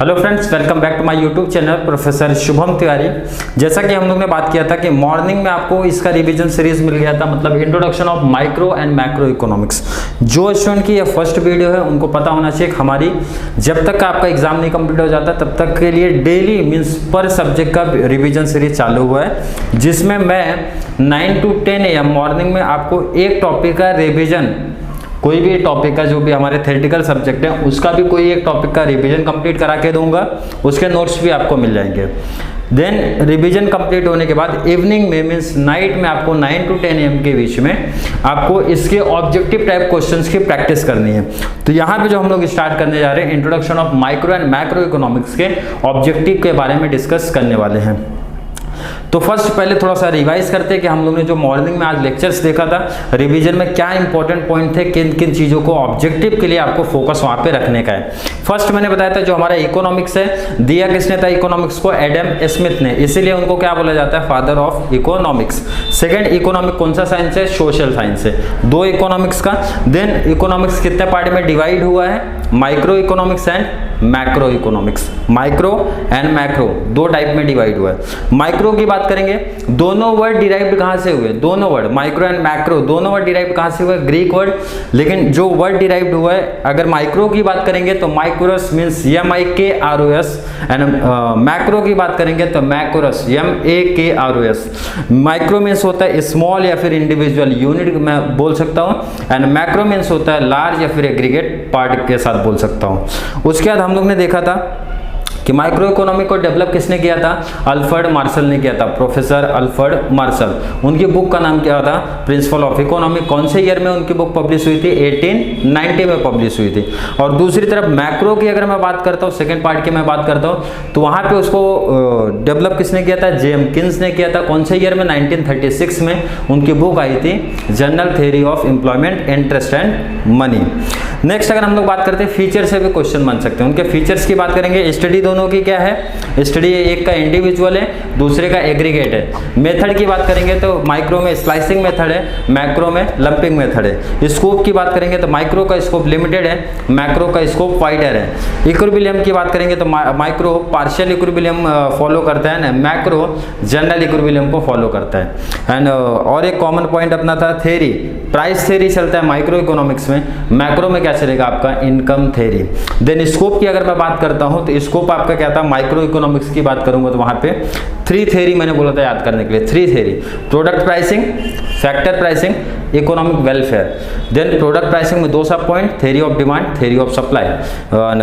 Hello friends, welcome back to my YouTube channel professor Shubham Tiwari. जैसा कि हम लोग ने बात किया था कि मॉर्निंग में आपको इसका रिवीजन सीरीज मिल गया था, मतलब introduction of micro and macro economics. जो स्टूडेंट की ये फर्स्ट वीडियो है उनको पता होना चाहिए हमारी जब तक का आपका एग्जाम नहीं कंप्लीट हो जाता तब तक के लिए डेली मीन्स पर सब्जेक्ट का रिविजन सीरीज चालू हुआ है, जिसमें मैं 9 to 10 AM मॉर्निंग में आपको एक टॉपिक का रिविजन, कोई भी टॉपिक का जो भी हमारे थ्योरेटिकल सब्जेक्ट है उसका भी कोई एक टॉपिक का रिवीजन कंप्लीट करा के दूंगा, उसके नोट्स भी आपको मिल जाएंगे। देन रिवीजन कंप्लीट होने के बाद इवनिंग में मीन्स नाइट में आपको 9 to 10 AM के बीच में आपको इसके ऑब्जेक्टिव टाइप क्वेश्चंस की प्रैक्टिस करनी है। तो यहाँ पे जो हम लोग स्टार्ट करने जा रहे हैं introduction of micro and macro economics के ऑब्जेक्टिव के बारे में डिस्कस करने वाले हैं। तो फर्स्ट पहले थोड़ा सा रिवाइज करते हैं कि हम लोग ने जो मॉर्निंग में आज लेक्चर्स देखा था, रिवीजन में क्या इंपॉर्टेंट पॉइंट थे, किन किन चीज़ों को ऑब्जेक्टिव के लिए आपको फोकस वहाँ पे रखने का है। फर्स्ट मैंने बताया था जो हमारा इकोनॉमिक्स है, दिया किसने था इकोनॉमिक्स को? एडम स्मिथ ने, इसीलिए उनको क्या बोला जाता है? Father of economics. Second, economic कौन सा साइंस है? सोशल साइंस है। दो इकोनॉमिक्स का। देन इकोनॉमिक्स कितने पार्ट में डिवाइड हुआ है? Micro economics and macro economics. Micro and macro दो टाइप में डिवाइड हुआ है। माइक्रो की बात करेंगे, दोनों वर्ड डिराइव्ड कहां से हुए? दोनों वर्ड माइक्रो एंड मैक्रो दोनों वर्ड डिराइव्ड कहां से हुए? Greek word. लेकिन जो वर्ड डिराइव्ड हुआ है, अगर माइक्रो की बात करेंगे तो माइक्रोस मींस MIKROS एंड मैक्रो की बात करेंगे तो मैक्रोस MAKROS। माइक्रो मींस होता है स्मॉल या फिर इंडिविजुअल यूनिट मैं बोल सकता हूं, एंड मैक्रो मींस होता है लार्ज या फिर एग्रीगेट पार्ट के साथ बोल सकता हूं। उसके बाद हम लोग ने देखा था कि माइक्रो इकोनॉमी को डेवलप किसने किया था? अल्फ्रेड मार्शल ने किया था, प्रोफेसर अल्फ्रेड मार्शल। उनकी बुक का नाम क्या था? Principle of economy. कौन से ईयर में उनकी बुक पब्लिश हुई थी? 1890 में पब्लिश हुई थी। और दूसरी तरफ मैक्रो की अगर मैं बात करता हूँ, सेकेंड पार्ट की मैं बात करता हूँ, तो वहाँ पे उसको डेवलप किसने किया था? जेम किन्स ने किया था। कौन से ईयर में? 1936 में उनकी बुक आई थी general theory of employment, interest and money. Next अगर हम लोग बात करते हैं फीचर से भी क्वेश्चन बन सकते हैं। उनके फीचर्स की बात करेंगे। स्टडी दोनों की क्या है? स्टडी एक का इंडिविजुअल है, दूसरे का एग्रीगेट है। मेथड की बात करेंगे तो माइक्रो में स्लाइसिंग मेथड है, मैक्रो में लंपिंग मेथड है। स्कोप की बात करेंगे तो माइक्रो का स्कोप लिमिटेड है, मैक्रो का स्कोप वाइडर है। इक्विलिब्रियम की बात करेंगे तो माइक्रो पार्शियल इक्विलिब्रियम फॉलो करता है, मैक्रो जनरल इक्विलिब्रियम को फॉलो करता है। एंड और एक कॉमन पॉइंट अपना था थ्योरी, प्राइस थ्योरी चलता है माइक्रो इकोनॉमिक्स में। मैक्रो में क्या चलेगा आपका? Income theory. देन स्कोप की अगर मैं बात करता हूं तो स्कोप आपका क्या था? माइक्रो इकोनॉमिक्स की बात करूंगा तो वहां पे 3 थ्योरी मैंने बोला था याद करने के लिए। 3 theory, product pricing, factor pricing, economic welfare. Then product pricing में 2 sub point, theory of demand, theory of supply.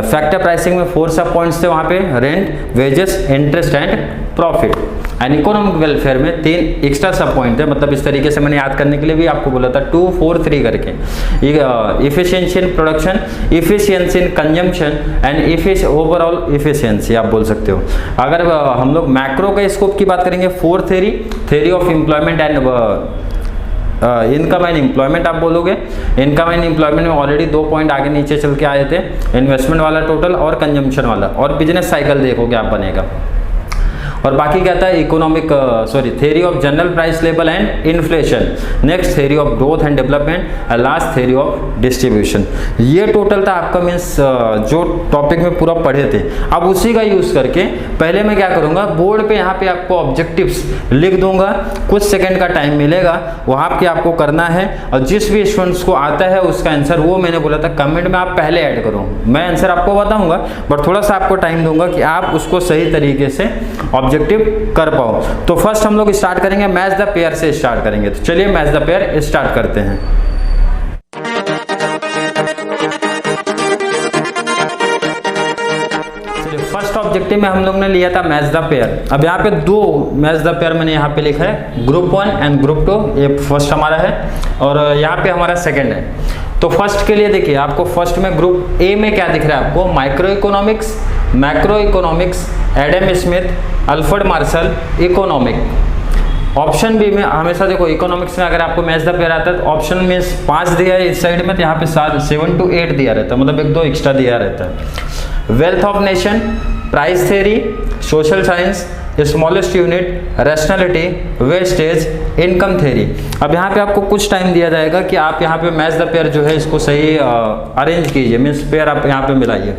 Factor pricing में 4 सब पॉइंट्स थे वहां पे, rent, wages, interest and profit. And economic welfare में 3 एक्स्ट्रा सब point है, मतलब इस तरीके से मैंने याद करने के लिए भी आपको बोला था 2, 4, 3 करके। Efficiency in production, efficiency in consumption and overall efficiency आप बोल सकते हो। अगर हम लोग मैक्रो का स्कोप की बात करेंगे 4 theory, theory of employment and income and employment आप बोलोगे। इनकम एंड एम्प्लॉयमेंट में ऑलरेडी 2 पॉइंट आगे नीचे चल के आए थे, इन्वेस्टमेंट वाला टोटल और कंजम्पशन वाला, और बिजनेस साइकिल देखोगे आप बनेगा। और बाकी क्या था? Economic theory of general price level and inflation. Next theory of growth and development, last theory of distribution. ये टोटल था आपका मीन्स जो टॉपिक में पूरा पढ़े थे। अब उसी का यूज करके पहले मैं क्या करूंगा, बोर्ड पे यहाँ पे आपको ऑब्जेक्टिव्स लिख दूंगा, कुछ सेकंड का टाइम मिलेगा, वहाँ पे आपको करना है। और जिस भी स्टूडेंट्स को आता है उसका आंसर, वो मैंने बोला था कमेंट में आप पहले ऐड करो, मैं आंसर आपको बताऊंगा बट थोड़ा सा आपको टाइम दूंगा कि आप उसको सही तरीके से ऑब्जेक्टिव कर पाओ। तो फर्स्ट हम लोग स्टार्ट करेंगे मैच द पेयर से स्टार्ट करेंगे। तो चलिए मैच द पेयर स्टार्ट करते हैं। फर्स्ट ऑब्जेक्टिव में हम लोग ने लिया था मैच द पेयर। अब यहाँ पे 2 मैच द पेयर मैंने यहाँ पे लिखा है, ग्रुप 1 एंड ग्रुप 2। ये फर्स्ट हमारा है और यहाँ पे हमारा सेकंड है। तो फर्स्ट के लिए देखिए, आपको फर्स्ट में ग्रुप ए में क्या दिख रहा है आपको? Micro economics, macro economics, Adam Smith, Alfred Marshall, economic. Option B में हमेशा देखो, इकोनॉमिक्स में अगर आपको मैच द पेयर आता है तो ऑप्शन में 5 दिया है इस साइड में, तो यहाँ पे 7 to 8 दिया रहता है, मतलब 1-2 एक्स्ट्रा दिया रहता है। Wealth of nation, price theory, social science, smallest unit, rationality, wastage, income theory. अब यहाँ पे आपको कुछ टाइम दिया जाएगा कि आप यहाँ पे मैच द पेयर जो है इसको सही अरेंज कीजिए, मीन्स पेयर आप यहाँ पे मिलाइए।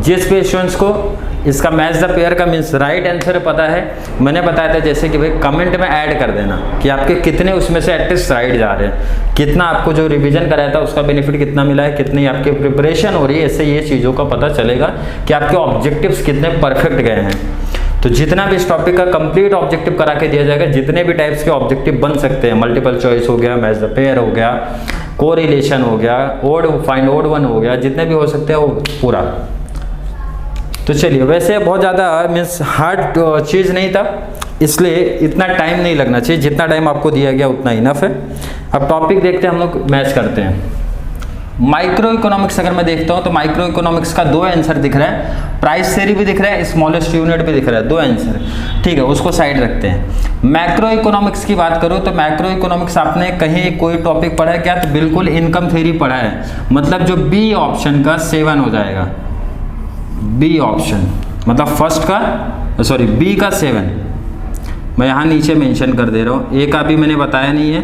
जिस भी स्टूडेंट्स को इसका मैच द पेयर का मीन्स राइट आंसर पता है, मैंने बताया था जैसे कि भाई कमेंट में ऐड कर देना कि आपके कितने उसमें से एटलीस्ट राइट जा रहे हैं, कितना आपको जो रिवीजन कराया था उसका बेनिफिट कितना मिला है, कितनी आपकी प्रिपरेशन हो रही है। इससे ये चीज़ों का पता चलेगा कि आपके ऑब्जेक्टिव्स कितने परफेक्ट गए हैं। तो जितना भी इस टॉपिक का कंप्लीट ऑब्जेक्टिव करा के दिया जाएगा, जितने भी टाइप्स के ऑब्जेक्टिव बन सकते हैं, मल्टीपल चॉइस हो गया, मैच द पेयर हो गया, कोरिलेशन हो गया, ओड फाइंड ओड वन हो गया, जितने भी हो सकते हैं वो पूरा। तो चलिए, वैसे बहुत ज़्यादा मीन्स हार्ड चीज़ नहीं था, इसलिए इतना टाइम नहीं लगना चाहिए, जितना टाइम आपको दिया गया उतना इनफ है। अब टॉपिक देखते हैं, हम लोग मैच करते हैं। माइक्रो इकोनॉमिक्स अगर मैं देखता हूँ तो माइक्रो इकोनॉमिक्स का 2 आंसर दिख रहा है, प्राइस थ्योरी भी दिख रहा है, स्मॉलेस्ट यूनिट भी दिख रहा है, 2 आंसर, ठीक है, उसको साइड रखते हैं। मैक्रो इकोनॉमिक्स की बात करूँ तो मैक्रो इकोनॉमिक्स आपने कहीं कोई टॉपिक पढ़ा है क्या? तो बिल्कुल इनकम थ्योरी पढ़ा है, मतलब जो बी ऑप्शन का 7 हो जाएगा, बी ऑप्शन मतलब फर्स्ट का सॉरी बी का 7, मैं यहाँ नीचे मेंशन कर दे रहा हूँ, ए का भी मैंने बताया नहीं है,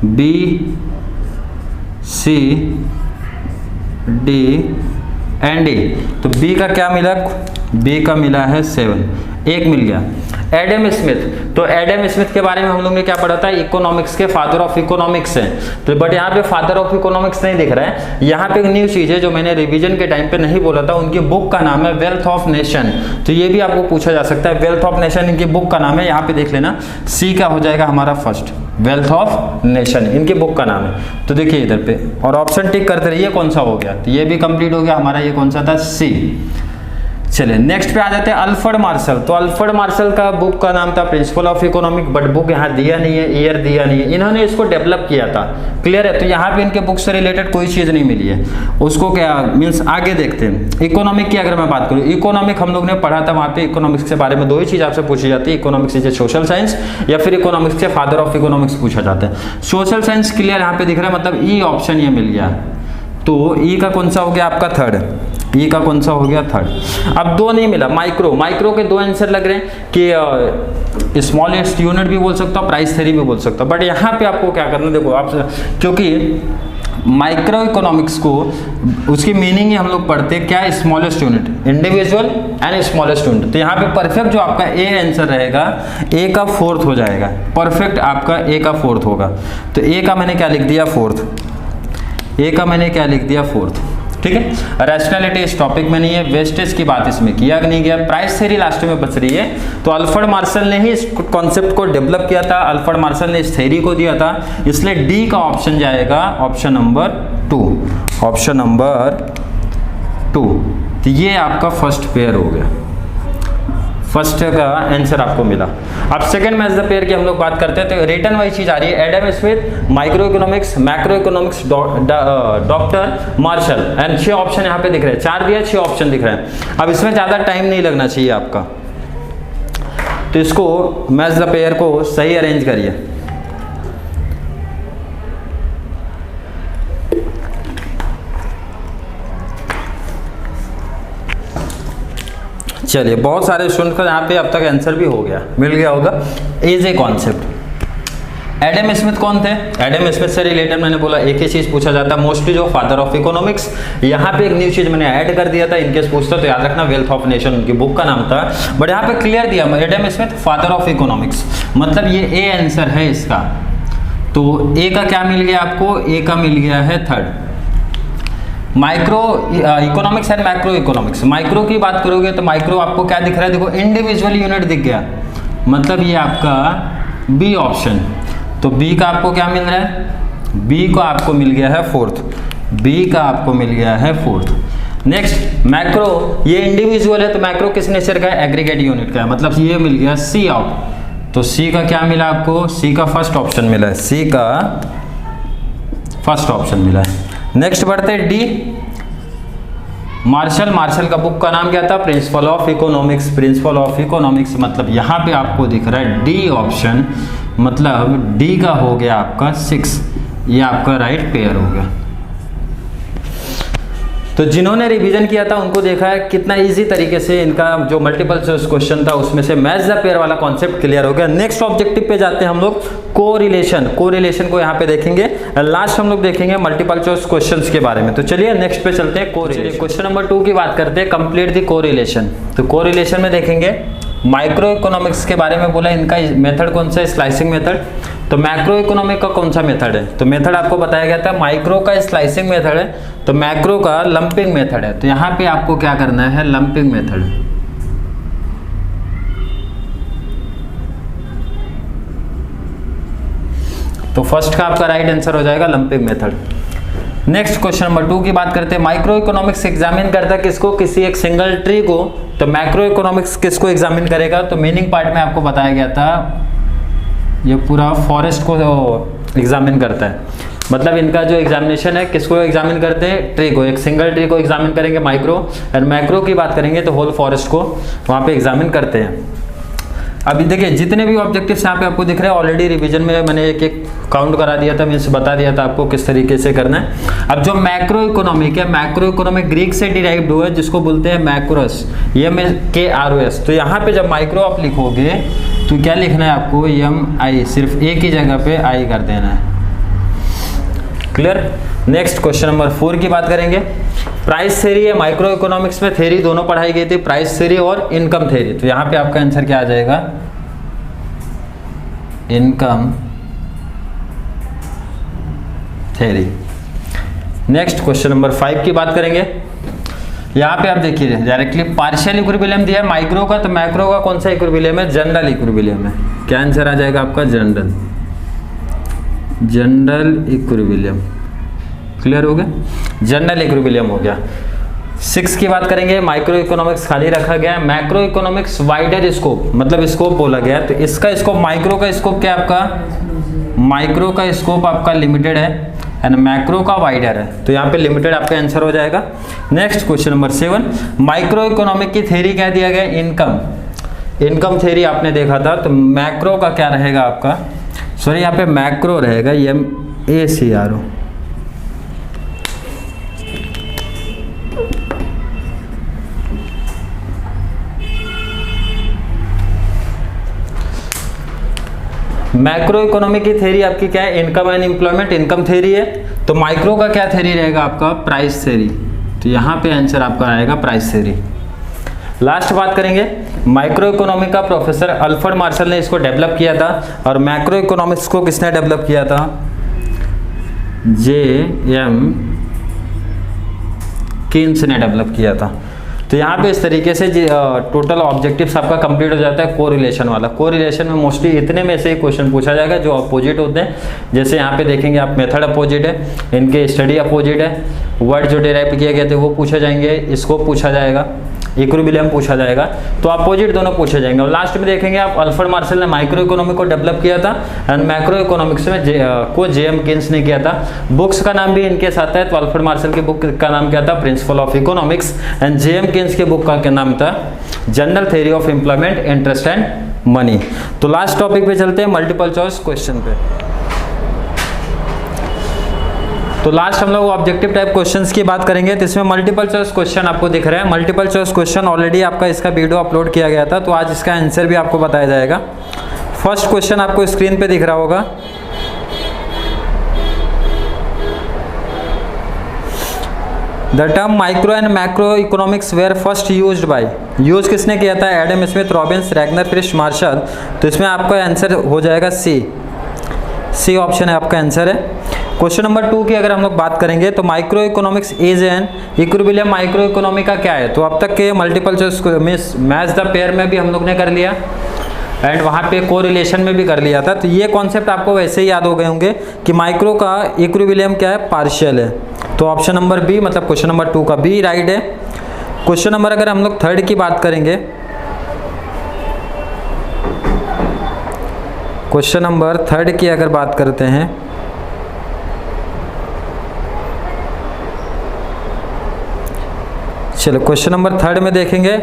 बी सी डी एंड ए। तो बी का क्या मिला? बी का मिला है 7, एक मिल गया। एडम स्मिथ, तो एडम स्मिथ के बारे में हम लोग ने क्या पढ़ा था? इकोनॉमिक्स के फादर ऑफ इकोनॉमिक्स हैं, तो बट यहाँ पे फादर ऑफ इकोनॉमिक्स नहीं दिख रहा है। यहाँ पे एक न्यू चीज है जो मैंने रिवीजन के टाइम पे नहीं बोला था, उनकी बुक का नाम है वेल्थ ऑफ नेशन। तो ये भी आपको पूछा जा सकता है, वेल्थ ऑफ नेशन इनकी बुक का नाम है, यहाँ पे देख लेना, सी का हो जाएगा हमारा फर्स्ट, वेल्थ ऑफ नेशन इनकी बुक का नाम है। तो देखिए इधर पे और ऑप्शन टिक करते रहिए कौन सा हो गया, तो ये भी कंप्लीट हो गया हमारा, ये कौन सा था? सी। चलिए नेक्स्ट पे आ जाते हैं अल्फ्रेड मार्शल। तो अल्फ्रेड मार्शल का बुक का नाम था principle of economic, but book यहाँ दिया नहीं है, ईयर दिया नहीं है, इन्होंने इसको डेवलप किया था, क्लियर है। तो यहाँ पे इनके बुक से रिलेटेड कोई चीज़ नहीं मिली है, उसको क्या मीन्स आगे देखते हैं। इकोनॉमिक की अगर मैं बात करूँ, इकोनॉमिक हम लोग ने पढ़ा था, वहाँ पे इकोनॉमिक्स के बारे में 2 ही चीज़ आपसे पूछी जाती है, economics is a social science या फिर इकोनॉमिक्स के फादर ऑफ इकोनॉमिक्स पूछा जाता है। सोशल साइंस क्लियर यहाँ पे दिख रहा है, मतलब ई ऑप्शन ये मिल गया। तो ई का कौन सा हो गया आपका? थर्ड। ई का कौन सा हो गया? थर्ड। अब 2 नहीं मिला, माइक्रो, माइक्रो के 2 आंसर लग रहे हैं कि स्मॉलेस्ट यूनिट भी बोल सकता हूँ, प्राइस थ्योरी भी बोल सकता हूँ, बट यहाँ पे आपको क्या करना, देखो आप, क्योंकि माइक्रो इकोनॉमिक्स को उसकी मीनिंग ही हम लोग पढ़ते हैं क्या? Smallest unit, individual and smallest unit. तो यहाँ पे परफेक्ट जो आपका ए आंसर रहेगा, ए का 4th हो जाएगा, परफेक्ट आपका ए का 4th होगा। तो ए का मैंने क्या लिख दिया? 4th। ए का मैंने क्या लिख दिया? 4th, ठीक है। रैशनैलिटी इस टॉपिक में नहीं है, वेस्टेज की बात इसमें किया नहीं गया, प्राइस थ्योरी लास्ट में बच रही है। तो अल्फ्रेड मार्शल ने ही इस कॉन्सेप्ट को डेवलप किया था, अल्फ्रेड मार्शल ने इस थ्योरी को दिया था, इसलिए डी का ऑप्शन जाएगा ऑप्शन नंबर 2, ऑप्शन नंबर 2। तो ये आपका फर्स्ट पेयर हो गया, फर्स्ट का आंसर आपको मिला। अब सेकंड मैच द पेयर की हम लोग बात करते हैं, तो रिटर्न वही चीज आ रही है, Adam Smith, micro economics, macro economics, doctor Marshall, and 6 option यहाँ पे दिख रहे हैं, 4 दिया, 6 ऑप्शन दिख रहे हैं। अब इसमें ज्यादा टाइम नहीं लगना चाहिए आपका, तो इसको मैच द पेयर को सही अरेंज करिए। चलिए, बहुत सारे स्टूडेंट का यहाँ पे अब तक आंसर भी हो गया, मिल गया होगा। Is a concept. Adam Smith कौन थे? एडम स्मिथ से रिलेटेड मैंने बोला एक ही चीज पूछा जाता है मोस्टली, जो फादर ऑफ इकोनॉमिक्स। यहाँ पे एक न्यू चीज मैंने ऐड कर दिया था, इनकेस पूछता तो याद रखना, वेल्थ ऑफ नेशन उनकी बुक का नाम था, बट यहाँ पे क्लियर दिया Adam Smith father of economics, मतलब ये ए आंसर है इसका। तो ए का क्या मिल गया आपको? ए का मिल गया है 3rd। Micro economics and macro economics, micro की बात करोगे तो माइक्रो आपको क्या दिख रहा है? देखो इंडिविजुअल यूनिट दिख गया, मतलब ये आपका बी ऑप्शन। तो बी का आपको क्या मिल रहा है? बी को आपको मिल गया है 4th, बी का आपको मिल गया है 4th। नेक्स्ट मैक्रो, ये इंडिविजुअल है, तो मैक्रो किस नेचर का है? एग्रीगेट यूनिट का है, मतलब ये मिल गया सी आउट। तो सी का क्या मिला आपको? सी का फर्स्ट ऑप्शन मिला है, सी का फर्स्ट ऑप्शन मिला है। नेक्स्ट बढ़ते हैं डी, मार्शल। मार्शल का बुक का नाम क्या था? Principle of economics, principle of economics, मतलब यहाँ पे आपको दिख रहा है डी ऑप्शन, मतलब डी का हो गया आपका 6, ये आपका राइट पेयर हो गया। तो जिन्होंने रिवीजन किया था उनको देखा है कितना इजी तरीके से इनका जो मल्टीपल चॉइस क्वेश्चन था उसमें से मैच द पेयर वाला कॉन्सेप्ट क्लियर हो गया। नेक्स्ट ऑब्जेक्टिव पे जाते हैं हम लोग, कोरिलेशन को यहाँ पे देखेंगे। लास्ट हम लोग देखेंगे मल्टीपल चॉइस क्वेश्चंस के बारे में। तो चलिए नेक्स्ट पे चलते हैं, कोरिलेशन। क्वेश्चन नंबर 2 की बात करते हैं, कंप्लीट द कोरिलेशन। तो कोरिलेशन में देखेंगे माइक्रो इकोनॉमिक्स के बारे में बोला, इनका मेथड कौन सा है, स्लाइसिंग मेथड। तो मैक्रो इकोनॉमिक का कौन सा मेथड है, तो मेथड आपको बताया गया था माइक्रो का स्लाइसिंग मेथड है, तो मैक्रो का लंपिंग मेथड है। तो यहाँ पे आपको क्या करना है, लंपिंग मेथड। तो फर्स्ट का आपका राइट आंसर हो जाएगा lumping method. Next question number 2 की बात करते हैं, माइक्रो इकोनॉमिक्स एग्जामिन करता है किसको, किसी एक सिंगल ट्री को। तो मैक्रो इकोनॉमिक्स किसको एग्जामिन करेगा, तो मीनिंग पार्ट में आपको बताया गया था ये पूरा फॉरेस्ट को एग्जामिन करता है। मतलब इनका जो एग्जामिनेशन है किसको एग्जामिन करते हैं, ट्री को, एक सिंगल ट्री को एग्जामिन करेंगे माइक्रो, और मैक्रो की बात करेंगे तो होल फॉरेस्ट को वहाँ पे एग्जामिन करते हैं। अभी देखिए जितने भी ऑब्जेक्टिव्स यहाँ पे आपको दिख रहे हैं ऑलरेडी रिवीजन में मैंने एक एक काउंट करा दिया था, मीन्स बता दिया था आपको किस तरीके से करना है। अब जो मैक्रो इकोनॉमिक है, मैक्रो इकोनॉमिक ग्रीक से डिराइव्ड हुआ है जिसको बोलते हैं मैक्रोस, MAKROS। तो यहाँ पे जब माइक्रो आप लिखोगे तो क्या लिखना है आपको, MI, सिर्फ एक ही जगह पे आई कर देना है। क्लियर। नेक्स्ट क्वेश्चन नंबर 4 की बात करेंगे, प्राइस थ्योरी है, माइक्रो इकोनॉमिक्स में थ्योरी दोनों पढ़ाई गई थी, प्राइस थ्योरी और इनकम थ्योरी। तो यहाँ पे आपका आंसर क्या आ जाएगा, income theory. Next question number 5 की बात करेंगे, यहाँ पे आप देखिए डायरेक्टली पार्शियल इक्विलिब्रियम दिया है माइक्रो का, तो मैक्रो का कौन सा इक्विलिब्रियम है, जनरल इक्विलिब्रियम है। क्या आंसर आ जाएगा आपका, जनरल इक्विलिब्रियम। क्लियर हो गया, जनरल इक्विलिब्रियम हो गया। 6 की बात करेंगे, माइक्रो इकोनॉमिक्स खाली रखा गया है, मैक्रो इकोनॉमिक्स वाइडर स्कोप, मतलब स्कोप बोला गया है। तो इसका स्कोप, माइक्रो का स्कोप क्या आपका, माइक्रो का स्कोप आपका लिमिटेड है एंड मैक्रो का वाइडर है। तो यहाँ पे लिमिटेड आपका आंसर हो जाएगा। Next question number 7, micro economic की थ्योरी क्या दिया गया, इनकम थ्योरी आपने देखा था। तो मैक्रो का क्या रहेगा आपका, सॉरी यहाँ पे मैक्रो रहेगा MACRO। मैक्रो इकोनॉमी की थ्योरी आपकी क्या है, income and employment, income theory है। तो माइक्रो का क्या थ्योरी रहेगा आपका, प्राइस थ्योरी। तो यहाँ पे आंसर आपका आएगा प्राइस थ्योरी। लास्ट बात करेंगे, माइक्रो इकोनॉमी का प्रोफेसर अल्फ्रेड मार्शल ने इसको डेवलप किया था, और मैक्रो इकोनॉमिक्स को किसने डेवलप किया था, JM कीन्स ने डेवलप किया था। तो यहाँ पे इस तरीके से टोटल ऑब्जेक्टिव्स आपका कंप्लीट हो जाता है कोरिलेशन वाला। कोरिलेशन में मोस्टली इतने में से क्वेश्चन पूछा जाएगा जो अपोजिट होते हैं, जैसे यहाँ पे देखेंगे आप मेथड अपोजिट है, इनके स्टडी अपोजिट है, वर्ड जो डेराइव किए गए थे वो पूछे जाएंगे, स्कोप पूछा जाएगा, इक्विलिब्रियम पूछा जाएगा। तो अपोजिट दोनों पूछे जाएंगे। और लास्ट में देखेंगे आप अल्फ्रेड मार्शल ने माइक्रो इकोनॉमी को डेवलप किया था एंड मैक्रो इकोनॉमिक्स में JM कीन्स ने किया था। बुक्स का नाम भी इनके साथ है, तो अल्फ्रेड मार्शल की बुक का नाम क्या था, principle of economics, and JM Keynes के बुक का क्या नाम था, general theory of employment, interest and money. तो लास्ट टॉपिक पे चलते हैं, मल्टीपल चॉइस क्वेश्चन पे। तो लास्ट हम लोग ऑब्जेक्टिव टाइप क्वेश्चंस की बात करेंगे। तो इसमें मल्टीपल चॉइस क्वेश्चन आपको दिख रहा है, मल्टीपल चॉइस क्वेश्चन ऑलरेडी आपका इसका वीडियो अपलोड किया गया था, तो आज इसका आंसर भी आपको बताया जाएगा। फर्स्ट क्वेश्चन आपको स्क्रीन पे दिख रहा होगा, the term micro and macro economics were first used by, use किसने किया था, Adam Smith, Robbins, Ragnar, Frisch, Marshall. तो इसमें आपका आंसर हो जाएगा सी ऑप्शन है आपका आंसर है। क्वेश्चन नंबर 2 की अगर हम लोग बात करेंगे तो micro economics is an equilibrium, micro economy का क्या है, तो अब तक के multiple choice match the pair में भी हम लोग ने कर लिया एंड वहाँ पे कोरिलेशन में भी कर लिया था। तो ये कॉन्सेप्ट आपको वैसे ही याद हो गए होंगे कि माइक्रो का इक्विलिब्रियम क्या है, पार्शियल है। तो ऑप्शन नंबर बी, मतलब क्वेश्चन नंबर 2 का बी राइट है। क्वेश्चन नंबर अगर हम लोग 3 की बात करेंगे, क्वेश्चन नंबर 3 की अगर बात करते हैं, चलो क्वेश्चन नंबर 3 में देखेंगे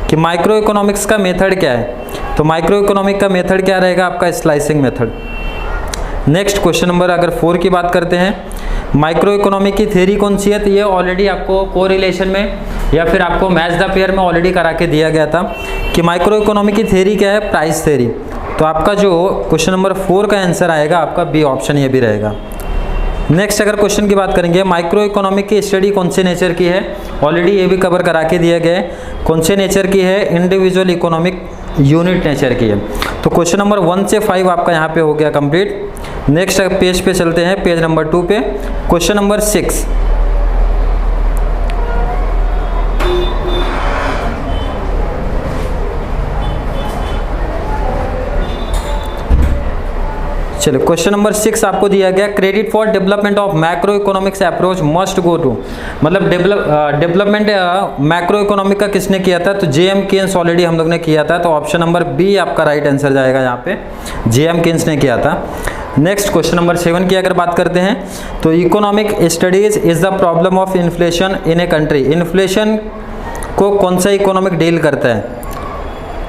कि माइक्रो इकोनॉमिक्स का मेथड क्या है। तो माइक्रो इकोनॉमिक का मेथड क्या रहेगा आपका, slicing method. Next question number अगर 4 की बात करते हैं माइक्रो इकोनॉमी की थ्योरी कौन सी है, तो ये ऑलरेडी आपको कोरिलेशन में या फिर आपको मैच द पेयर में ऑलरेडी करा के दिया गया था कि माइक्रो इकोनॉमी की थ्योरी क्या है, प्राइस थ्योरी। तो आपका जो क्वेश्चन नंबर 4 का आंसर आएगा आपका बी ऑप्शन, ये भी रहेगा। नेक्स्ट अगर क्वेश्चन की बात करेंगे, माइक्रो इकोनॉमिक की स्टडी कौन से नेचर की है, ऑलरेडी ये भी कवर करा के दिया गया है। कौन से नेचर की है, इंडिविजुअल इकोनॉमिक यूनिट नेचर की है। तो क्वेश्चन नंबर 1 से 5 आपका यहाँ पे हो गया कंप्लीट। नेक्स्ट पेज पे चलते हैं, पेज नंबर 2 पे, क्वेश्चन नंबर 6। चलिए क्वेश्चन नंबर 6 आपको दिया गया, credit for development of macro economics approach must go to, मतलब डेवलपमेंट मैक्रो इकोनॉमिक का किसने किया था, तो जे.एम. केन्स ऑलरेडी हम लोग ने किया था। तो ऑप्शन नंबर बी आपका राइट आंसर जाएगा यहाँ पे, जे.एम. केन्स ने किया था। नेक्स्ट क्वेश्चन नंबर 7 की अगर बात करते हैं, तो economic studies is the problem of inflation in a country. Inflation को कौन सा इकोनॉमिक डील करता है,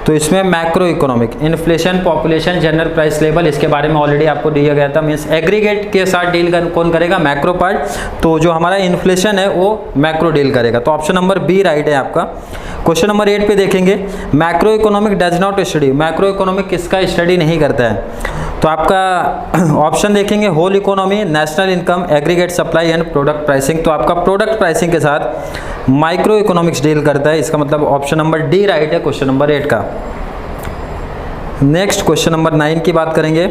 तो इसमें macro economic, inflation, population, general price level, इसके बारे में ऑलरेडी आपको दिया गया था। मीन्स एग्रीगेट के साथ डील कौन करेगा, मैक्रो पार्ट। तो जो हमारा इन्फ्लेशन है वो मैक्रो डील करेगा। तो ऑप्शन नंबर बी राइट है आपका। क्वेश्चन नंबर 8 पे देखेंगे, macro economic does not study, macro economic किसका स्टडी नहीं करता है। तो आपका ऑप्शन देखेंगे, whole economy, national income, aggregate supply and product pricing. तो आपका प्रोडक्ट प्राइसिंग के साथ माइक्रो इकोनॉमिक्स डील करता है। इसका मतलब ऑप्शन नंबर डी राइट है क्वेश्चन नंबर 8 का। नेक्स्ट क्वेश्चन नंबर 9 की बात करेंगे,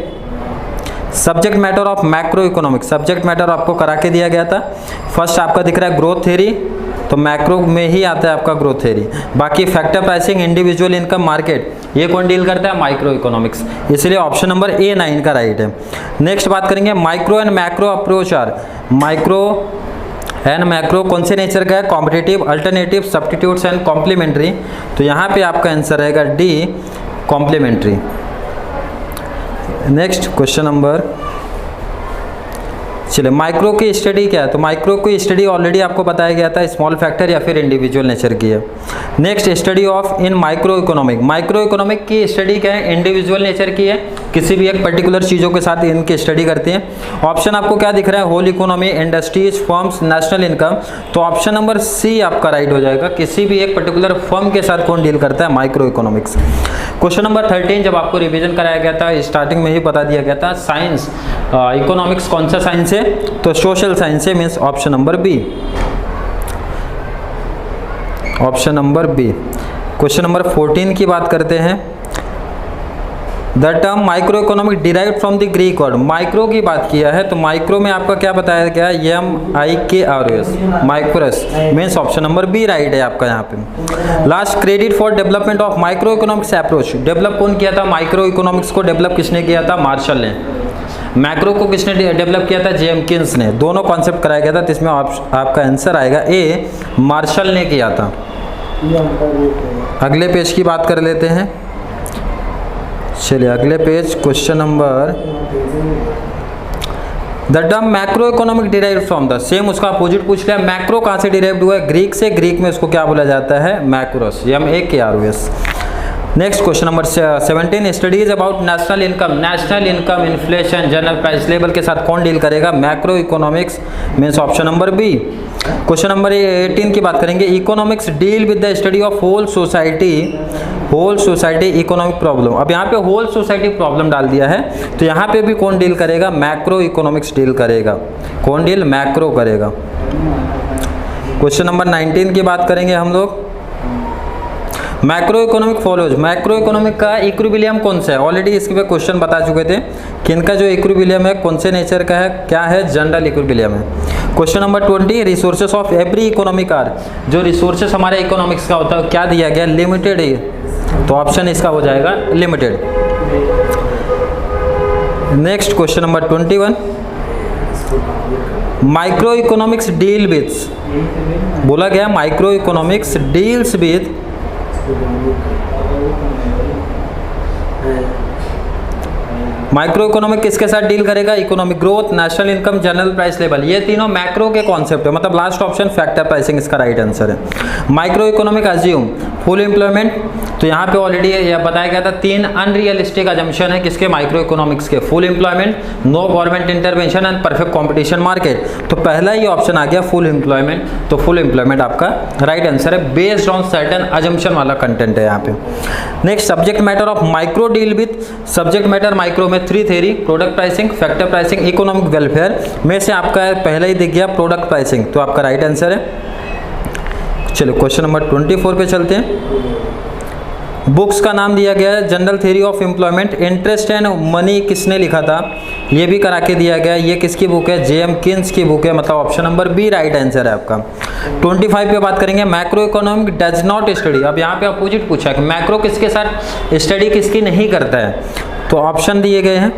subject matter of macro economics. Subject matter आपको करा के दिया गया था। फर्स्ट आपका दिख रहा है ग्रोथ थ्योरी, तो मैक्रो में ही आता है आपका ग्रोथ थ्योरी। बाकी factor pricing, individual income, market, ये कौन डील करता है, माइक्रो इकोनॉमिक्स। इसलिए ऑप्शन नंबर ए 9 का राइट है। नेक्स्ट बात करेंगे, micro and macro approach are, micro and macro कौन से नेचर का है, competitive, alternative, substitutes and complementary. तो यहाँ पे आपका आंसर रहेगा D, complementary. Next question number, चलिए माइक्रो की स्टडी क्या है, तो माइक्रो की स्टडी ऑलरेडी आपको बताया गया था, स्मॉल फैक्टर या फिर इंडिविजुअल नेचर की है। Next study of in micro economic, micro economic की स्टडी क्या है, इंडिविजुअल नेचर की है, किसी भी एक पर्टिकुलर चीज़ों के साथ इनकी स्टडी करते हैं। ऑप्शन आपको क्या दिख रहा है, whole economy, industries, firms, national income. तो ऑप्शन नंबर सी आपका राइट हो जाएगा, किसी भी एक पर्टिकुलर फर्म के साथ कौन डील करता है, माइक्रो इकोनॉमिक्स। क्वेश्चन नंबर 13 जब आपको रिवीजन कराया गया था, स्टार्टिंग में ही बता दिया गया था, साइंस इकोनॉमिक्स कौन सा साइंस है, तो सोशल साइंस है, means option number B, option number B. Question number 14 की बात करते हैं, the term micro economic derived from the Greek word. Micro की बात किया है, तो माइक्रो में आपका क्या बताया गया, MIKROS, micros, means option number B right है आपका यहाँ पे। Last, credit for development of micro economics approach, develop कौन किया था, माइक्रो इकोनॉमिक्स को डेवलप किसने किया था, मार्शल ने। मैक्रो को किसने डेवलप किया था, जे.एम. केन्स ने। दोनों कॉन्सेप्ट कराया गया था, तो इसमें आपका आंसर आएगा ए, मार्शल ने किया था। अगले पेज की बात कर लेते हैं, चलिए अगले page, question number, the term macro economic derive from the, same उसका अपोजिट पूछ लिया, मैक्रो कहाँ से डिराइव हुआ है, ग्रीक से। ग्रीक में उसको क्या बोला जाता है, macros, MAKROS। Next question number 17, studies about national income, national income, inflation, general price level के साथ कौन डील करेगा, macro economics, means option number B. Question number 18 की बात करेंगे, economics deal with the study of whole society, whole society economic problem. अब यहाँ पे होल सोसाइटी प्रॉब्लम डाल दिया है, तो यहाँ पे भी कौन डील करेगा, मैक्रो इकोनॉमिक्स डील करेगा। कौन डील, मैक्रो करेगा। क्वेश्चन नंबर 19 की बात करेंगे हम लोग, macro economic follows, macro economic का इक्विलिब्रियम कौन सा है, ऑलरेडी इसके पे क्वेश्चन बता चुके थे कि इनका जो इक्विलिब्रियम है कौन से नेचर का है, क्या है, जनरल इक्विलिब्रियम है। Question number 20, resources of every economic are, जो रिसोर्सेस हमारे इकोनॉमिक्स का होता है क्या दिया गया, लिमिटेड है, तो ऑप्शन इसका हो जाएगा limited. Next question number 21, micro economics deal with, बोला गया micro economics deals with micro economic किसके साथ डील करेगा? Economic growth, national income, general price level, ये तीनों मैक्रो के कॉन्सेप्ट है, मतलब लास्ट ऑप्शन फैक्टर प्राइसिंग इसका राइट आंसर है। Micro economic assume full employment, तो यहाँ पे ऑलरेडी यह बताया गया था 3 अनरियलिस्टिक अजम्पशन है किसके? माइक्रो इकोनॉमिक्स के। Full employment, no government intervention and perfect competition market, तो पहला ही ऑप्शन आ गया फुल एम्प्लॉयमेंट, तो फुल एम्प्लॉयमेंट आपका राइट आंसर है। बेस्ड ऑन सर्टेन अजम्पशन वाला कंटेंट है यहाँ पे। Next, subject matter of micro deal with, subject matter micro में 3 theory, product pricing, factor pricing, economic welfare में से आपका पहले ही दिख गया प्रोडक्ट प्राइसिंग, तो आपका राइट आंसर है। चलो क्वेश्चन नंबर 24 पे चलते हैं। बुक्स का नाम दिया गया है general theory of employment, interest and money किसने लिखा था? ये भी करा के दिया गया है। ये किसकी बुक है? जेएम किन्स की बुक है, मतलब option number B right answer है आपका। 25 पे बात करेंगे, macro economic does not study. अब यहाँ पे अपोजिट पूछा है कि मैक्रो किसके साथ स्टडी किसकी नहीं करता है, तो ऑप्शन दिए गए हैं।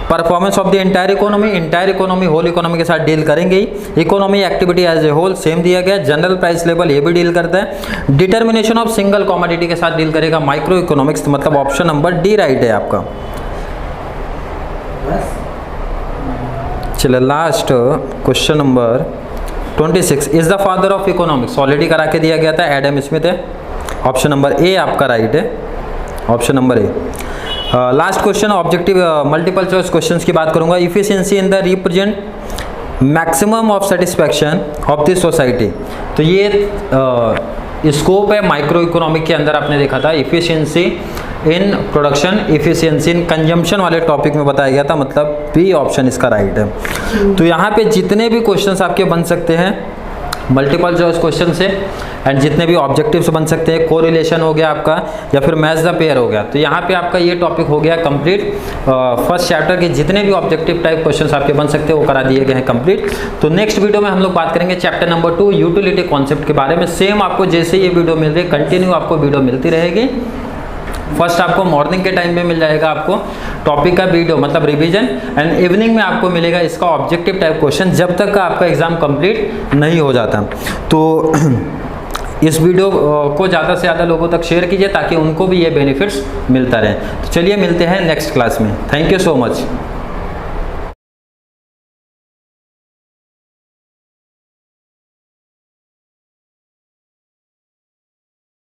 Performance of the entire economy whole economy के साथ डील करेंगे ही। Economy activity as a whole same दिया गया। जनरल प्राइस लेवल ये भी डील करता है। डिटर्मिनेशन ऑफ सिंगल कॉमोडिटी के साथ डील करेगा माइक्रो इकोनॉमिक्स, मतलब ऑप्शन नंबर डी राइट है आपका। चलिए last question number 26, is the father of economics, already करा के दिया गया था, एडम स्मिथ है, ऑप्शन नंबर ए आपका राइट है, ऑप्शन नंबर ए। Last question objective multiple choice questions की बात करूंगा। Efficiency in the represent maximum of satisfaction of the society, तो ये स्कोप है माइक्रो इकोनॉमिक के अंदर। आपने देखा था efficiency in production, efficiency in consumption वाले टॉपिक में बताया गया था, मतलब बी ऑप्शन इसका राइट है। तो यहाँ पे जितने भी क्वेश्चंस आपके बन सकते हैं मल्टीपल चॉइस क्वेश्चन से, एंड जितने भी ऑब्जेक्टिव्स बन सकते हैं, कोरिलेशन हो गया आपका या फिर मैच द पेयर हो गया, तो यहाँ पे आपका ये टॉपिक हो गया कंप्लीट। फर्स्ट चैप्टर के जितने भी ऑब्जेक्टिव टाइप क्वेश्चंस आपके बन सकते हैं वो करा दिए गए हैं कंप्लीट। तो नेक्स्ट वीडियो में हम लोग बात करेंगे चैप्टर नंबर 2 यूटिलिटी कॉन्सेप्ट के बारे में। सेम आपको जैसे ये वीडियो मिल रही है कंटिन्यू आपको वीडियो मिलती रहेगी। फर्स्ट आपको मॉर्निंग के टाइम में मिल जाएगा आपको टॉपिक का वीडियो, मतलब रिवीजन, एंड इवनिंग में आपको मिलेगा इसका ऑब्जेक्टिव टाइप क्वेश्चन, जब तक का आपका एग्जाम कंप्लीट नहीं हो जाता। तो इस वीडियो को ज़्यादा से ज़्यादा लोगों तक शेयर कीजिए ताकि उनको भी ये बेनिफिट्स मिलता रहे। तो चलिए मिलते हैं नेक्स्ट क्लास में। Thank you so much.